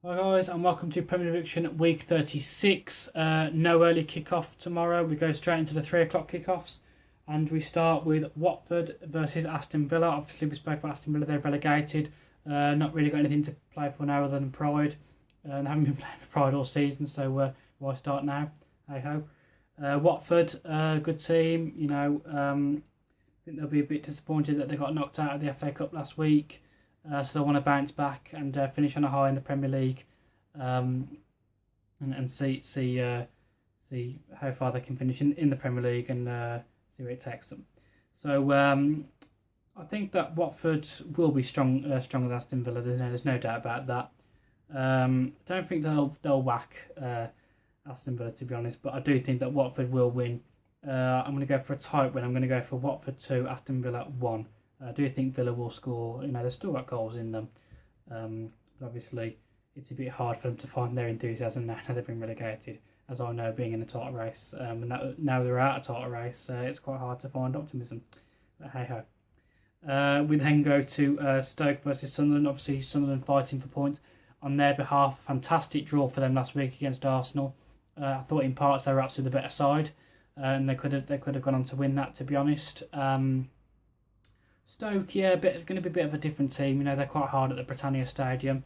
Hi guys, and welcome to Premier Division Week 36. No early kick-off tomorrow. We go straight into the 3 o'clock kick-offs, and we start with Watford versus Aston Villa. Obviously, we spoke about Aston Villa; they're relegated. Not really got anything to play for now other than Pride, and haven't been playing for Pride all season. So why start now? Hey ho. Watford, good team. I think they'll be a bit disappointed that they got knocked out of the FA Cup last week. So they want to bounce back and finish on a high in the Premier League, and see how far they can finish in the Premier League and see where it takes them. So I think that Watford will be stronger than Aston Villa. There's no doubt about that. Don't think they'll whack Aston Villa, to be honest, but I do think that Watford will win. I'm going to go for a tight win. I'm going to go for Watford 2, Aston Villa 1. I do think Villa will score. They've still got goals in them. But obviously, it's a bit hard for them to find their enthusiasm now they've been relegated. As I know, being in a title race, and now they're out of title race, it's quite hard to find optimism. But hey ho. We then go to Stoke versus Sunderland. Obviously, Sunderland fighting for points on their behalf. Fantastic draw for them last week against Arsenal. I thought in parts they were actually the better side, and they could have gone on to win that. To be honest. Stoke, going to be a bit of a different team. They're quite hard at the Britannia Stadium.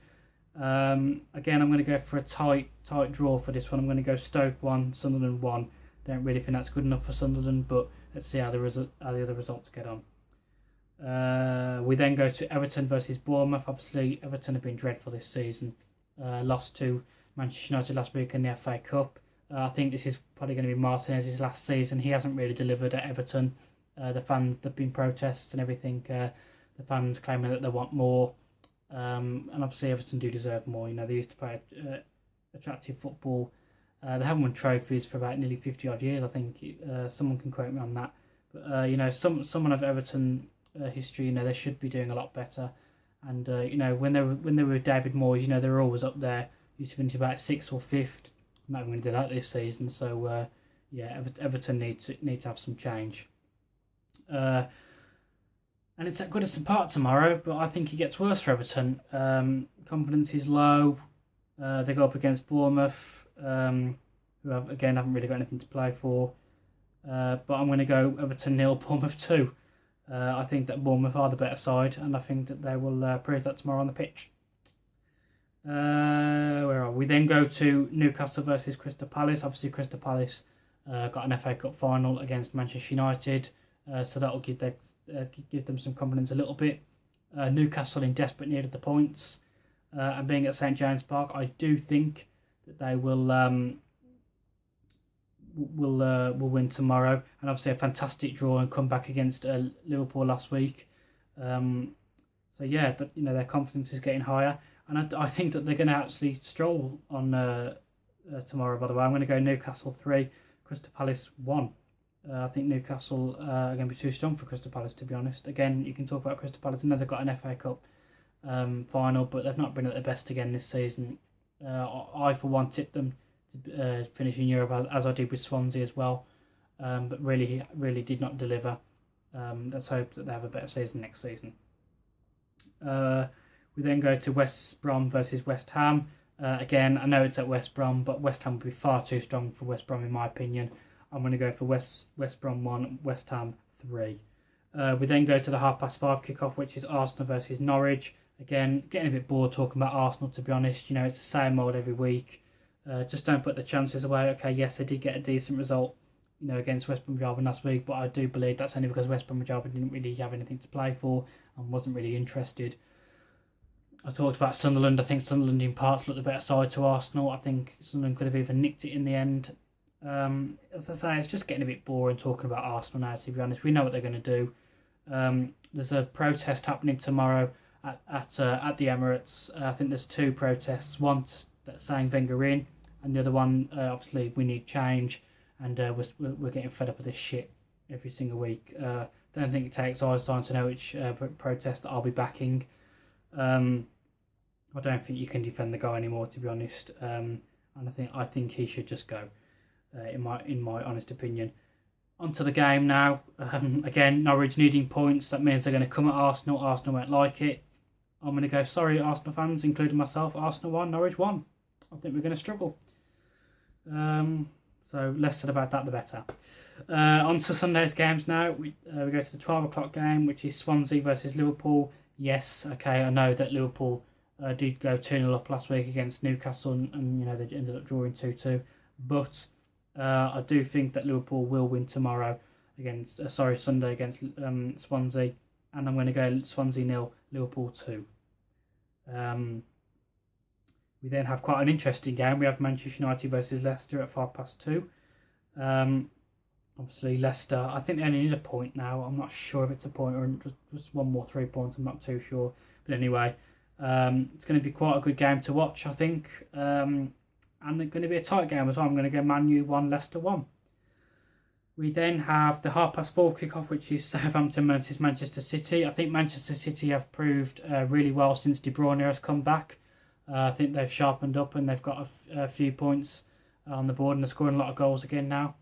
Again, I'm going to go for a tight draw for this one. I'm going to go Stoke 1, Sunderland 1. Don't really think that's good enough for Sunderland, but let's see how the other results get on. We then go to Everton versus Bournemouth. Obviously, Everton have been dreadful this season. Lost to Manchester United last week in the FA Cup. I think this is probably going to be Martinez's last season. He hasn't really delivered at Everton. The fans, there've been protests and everything. The fans claiming that they want more, and obviously Everton do deserve more. They used to play attractive football. They haven't won trophies for about nearly 50 odd years. I think someone can quote me on that. But someone of Everton history, they should be doing a lot better. And when they were with David Moyes, they were always up there. Used to finish about 6th or 5th. I'm not going to do that this season. So Everton need to have some change. And it's at Goodison Park tomorrow, but I think it gets worse for Everton. Confidence is low. They go up against Bournemouth, who haven't really got anything to play for. But I'm going to go Everton 0, Bournemouth 2. I think that Bournemouth are the better side, and I think that they will prove that tomorrow on the pitch. Where are we? Then go to Newcastle versus Crystal Palace. Obviously, Crystal Palace got an FA Cup final against Manchester United. So that will give them some confidence a little bit. Newcastle in desperate need of the points, and being at St James Park, I do think that they will win tomorrow. And obviously a fantastic draw and comeback against Liverpool last week. Their confidence is getting higher, and I think that they're going to actually stroll on tomorrow. By the way, I'm going to go Newcastle 3, Crystal Palace 1. I think Newcastle are going to be too strong for Crystal Palace, to be honest. Again, you can talk about Crystal Palace. I know they've got an FA Cup final, but they've not been at their best again this season. I, for one, tipped them to finish in Europe, as I did with Swansea as well. But really did not deliver. Let's hope that they have a better season next season. We then go to West Brom versus West Ham. Again, I know it's at West Brom, but West Ham would be far too strong for West Brom, in my opinion. I'm going to go for West Brom 1, West Ham 3. We then go to the 5:30 kickoff, which is Arsenal versus Norwich. Again, getting a bit bored talking about Arsenal, to be honest. It's the same old every week. Just don't put the chances away. Okay, yes, they did get a decent result, against West Bromwich Albion last week, but I do believe that's only because West Bromwich Albion didn't really have anything to play for and wasn't really interested. I talked about Sunderland. I think Sunderland in parts looked the better side to Arsenal. I think Sunderland could have even nicked it in the end. As I say, it's just getting a bit boring talking about Arsenal now, to be honest. We know what they're going to do. There's a protest happening tomorrow at the Emirates. I think there's 2 protests. One that's saying Wenger in, and the other one, obviously, we need change, and we're getting fed up with this shit every single week. Don't think it takes Einstein to know which protest that I'll be backing. I don't think you can defend the guy anymore, to be honest. And I think he should just go. In my honest opinion. Onto the game now. Again, Norwich needing points. That means they're going to come at Arsenal. Arsenal won't like it. I'm going to go, sorry Arsenal fans, including myself, Arsenal 1, Norwich 1. I think we're going to struggle. So less said about that, the better. On to Sunday's games now. We go to the 12 o'clock game, which is Swansea versus Liverpool. Yes, okay, I know that Liverpool did go 2-0 up last week against Newcastle, and you know they ended up drawing 2-2. But I do think that Liverpool will win tomorrow against Sunday against Swansea, and I'm going to go Swansea 0, Liverpool 2. We then have quite an interesting game. We have Manchester United versus Leicester at 2:05. Obviously Leicester, I think they only need a point now. I'm not sure if it's a point or just one more 3 points. I'm not too sure. But anyway, it's going to be quite a good game to watch, I think. And it's going to be a tight game as well. I'm going to go Man U 1, Leicester 1. We then have the 4:30 kickoff, which is Southampton versus Manchester City. I think Manchester City have proved really well since De Bruyne has come back. I think they've sharpened up and they've got a few points on the board, and they're scoring a lot of goals again now.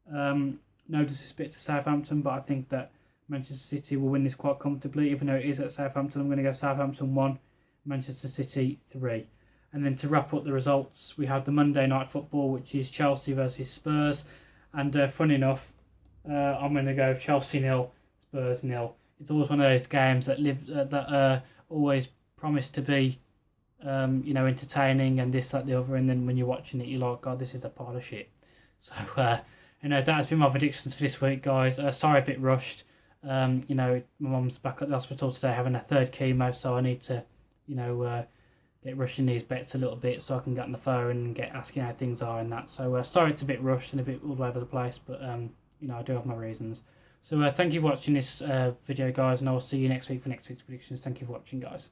No disrespect to Southampton, but I think that Manchester City will win this quite comfortably, even though it is at Southampton. I'm going to go Southampton 1, Manchester City 3. And then to wrap up the results, we have the Monday night football, which is Chelsea versus Spurs. And funny enough, I'm going to go Chelsea 0, Spurs 0. It's always one of those games that always promise to be, entertaining and this, that, the other. And then when you're watching it, you're like, God, this is a pile of shit. So, that has been my predictions for this week, guys. Sorry, a bit rushed. My mum's back at the hospital today having a third chemo, so I need to, get rushing these bets a little bit so I can get on the phone and get asking how things are and that. So sorry it's a bit rushed and a bit all over the place, but I do have my reasons. So thank you for watching this video, guys, and I will see you next week for next week's predictions. Thank you for watching, guys.